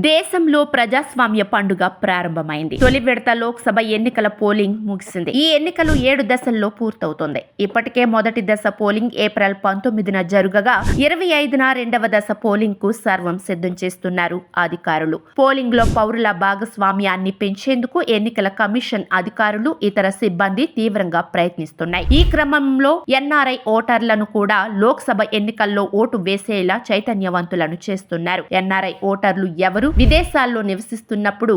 దేశంలో ప్రజాస్వామ్య పండుగ ప్రారంభమైంది. తొలి విడత లోక్సభ ఎన్నికల పోలింగ్ ముగిసింది. ఈ ఎన్నికలు 7 దశల్లో పూర్తవుతోంది. ఇప్పటికే మొదటి దశ పోలింగ్ ఏప్రిల్ 19న జరగగా 25న రెండవ దశ పోలింగ్ కు సర్వం సిద్ధం చేస్తున్నారు అధికారులు. పోలింగ్ లో పౌరుల భాగస్వామ్యాన్ని పెంచేందుకు ఎన్నికల కమిషన్ అధికారులు, ఇతర సిబ్బంది తీవ్రంగా ప్రయత్నిస్తున్నాయి. ఈ క్రమంలో ఎన్ఆర్ఐ ఓటర్లను కూడా లోక్సభ ఎన్నికల్లో ఓటు వేసేలా చైతన్యవంతులను చేస్తున్నారు. ఎన్ఆర్ఐ ఓటర్లు ఎవరు, విదేశాల్లో నివసిస్తున్నప్పుడు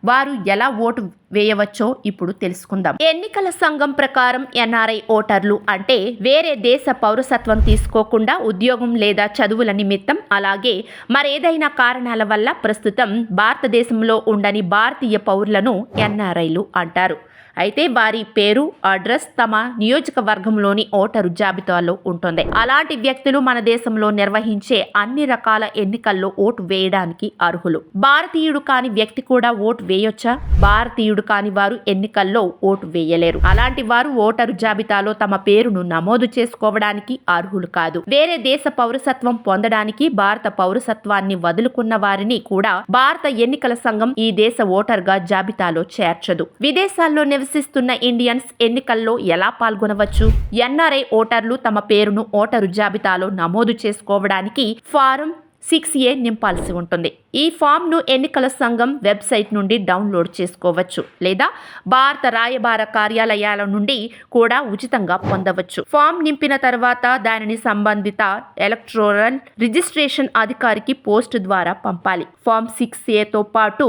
వారు ఎలా ఓటు వేయవచ్చో ఇప్పుడు తెలుసుకుందాం. ఎన్నికల సంఘం ప్రకారం ఎన్ఆర్ఐ ఓటర్లు అంటే వేరే దేశ పౌరసత్వం తీసుకోకుండా ఉద్యోగం లేదా చదువుల నిమిత్తం, అలాగే మరేదైనా కారణాల వల్ల ప్రస్తుతం భారతదేశంలో ఉండని భారతీయ పౌరులను ఎన్ఆర్ఐలు అంటారు. అయితే వారి పేరు, అడ్రస్ తమ నియోజకవర్గంలోని ఓటరు జాబితాలో ఉంటుంది. అలాంటి వ్యక్తులు మన దేశంలో నిర్వహించే అన్ని రకాల ఎన్నికల్లో ఓటు వేయడానికి అర్హులు. భారతీయుడు కాని వ్యక్తి కూడా ఓటు వేయొచ్చా? భారతీయుడు కాని వారు ఎన్నికల్లో ఓటు వేయలేరు. అలాంటి వారు ఓటరు జాబితాలో తమ పేరును నమోదు చేసుకోవడానికి అర్హులు కాదు. వేరే దేశ పౌరసత్వం పొందడానికి భారత పౌరసత్వాన్ని వదులుకున్న వారిని కూడా భారత ఎన్నికల సంఘం ఈ దేశ ఓటర్గా జాబితాలో చేర్చదు. విదేశాల్లో నివసిస్తున్న ఇండియన్స్ ఎన్నికల్లో ఎలా పాల్గొనవచ్చు? ఎన్ఆర్ఐ ఓటర్లు తమ పేరును ఓటరు జాబితాలో నమోదు చేసుకోవడానికి ఫారం 6A నింపాల్సి ఉంటుంది. ఈ ఫామ్ను ఎన్నికల సంఘం వెబ్సైట్ నుండి డౌన్లోడ్ చేసుకోవచ్చు, లేదా భారత రాయబార కార్యాలయాల నుండి కూడా ఉచితంగా పొందవచ్చు. ఫామ్ నింపిన తర్వాత దానిని సంబంధిత ఎలక్టోరల్ రిజిస్ట్రేషన్ అధికారికి పోస్ట్ ద్వారా పంపాలి. ఫామ్ 6Aతో పాటు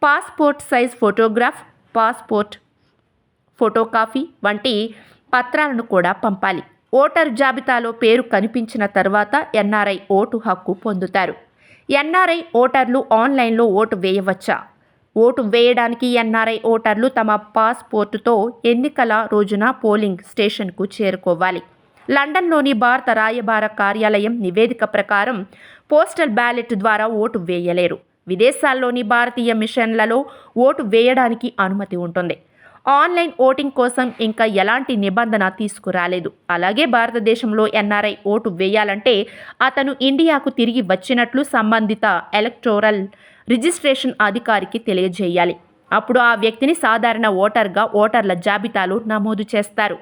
passport size photograph, passport photocopy వంటి పత్రాలను కూడా పంపాలి. ఓటరు జాబితాలో పేరు కనిపించిన తర్వాత ఎన్ఆర్ఐ ఓటు హక్కు పొందుతారు. ఎన్ఆర్ఐ ఓటర్లు ఆన్లైన్లో ఓటు వేయవచ్చా? ఓటు వేయడానికి ఎన్ఆర్ఐ ఓటర్లు తమ పాస్పోర్టుతో ఎన్నికల రోజున పోలింగ్ స్టేషన్కు చేరుకోవాలి. లండన్లోని భారత రాయబార కార్యాలయం నివేదిక ప్రకారం పోస్టల్ బ్యాలెట్ ద్వారా ఓటు వేయలేరు. విదేశాల్లోని భారతీయ మిషన్లలో ఓటు వేయడానికి అనుమతి ఉంటుంది. ఆన్లైన్ ఓటింగ్ కోసం ఇంకా ఎలాంటి నిబంధన తీసుకురాలేదు. అలాగే భారతదేశంలో ఎన్ఆర్ఐ ఓటు వేయాలంటే అతను ఇండియాకు తిరిగి వచ్చినట్లు సంబంధిత ఎలక్టోరల్ రిజిస్ట్రేషన్ అధికారికి తెలియజేయాలి. అప్పుడు ఆ వ్యక్తిని సాధారణ ఓటర్గా ఓటర్ల జాబితాలో నమోదు చేస్తారు.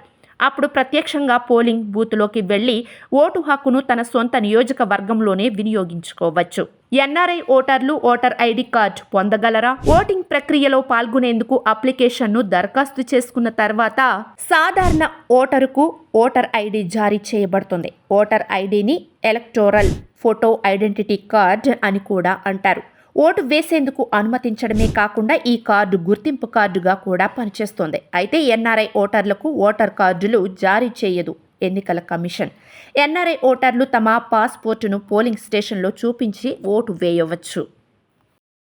అప్పుడు ప్రత్యక్షంగా పోలింగ్ బూత్లోకి వెళ్లి ఓటు హక్కును తన సొంత నియోజకవర్గంలోనే వినియోగించుకోవచ్చు. ఎన్ఆర్ఐ ఓటర్లు ఓటర్ ఐడి కార్డు పొందగలరా? ఓటింగ్ ప్రక్రియలో పాల్గొనేందుకు అప్లికేషన్ను దరఖాస్తు చేసుకున్న తర్వాత సాధారణ ఓటరుకు ఓటర్ ఐడి జారీ చేయబడుతుంది. ఓటర్ ఐడిని ఎలక్టోరల్ ఫోటో ఐడెంటిటీ కార్డ్ అని కూడా అంటారు. ఓటు వేసేందుకు అనుమతించడమే కాకుండా ఈ కార్డు గుర్తింపు కార్డుగా కూడా పనిచేస్తుంది. అయితే ఎన్ఆర్ఐ ఓటర్లకు ఓటర్ కార్డులు జారీ చేయదు ఎన్నికల కమిషన్. ఎన్ఆర్ఐ ఓటర్లు తమ పాస్పోర్టును పోలింగ్ స్టేషన్లో చూపించి ఓటు వేయవచ్చు.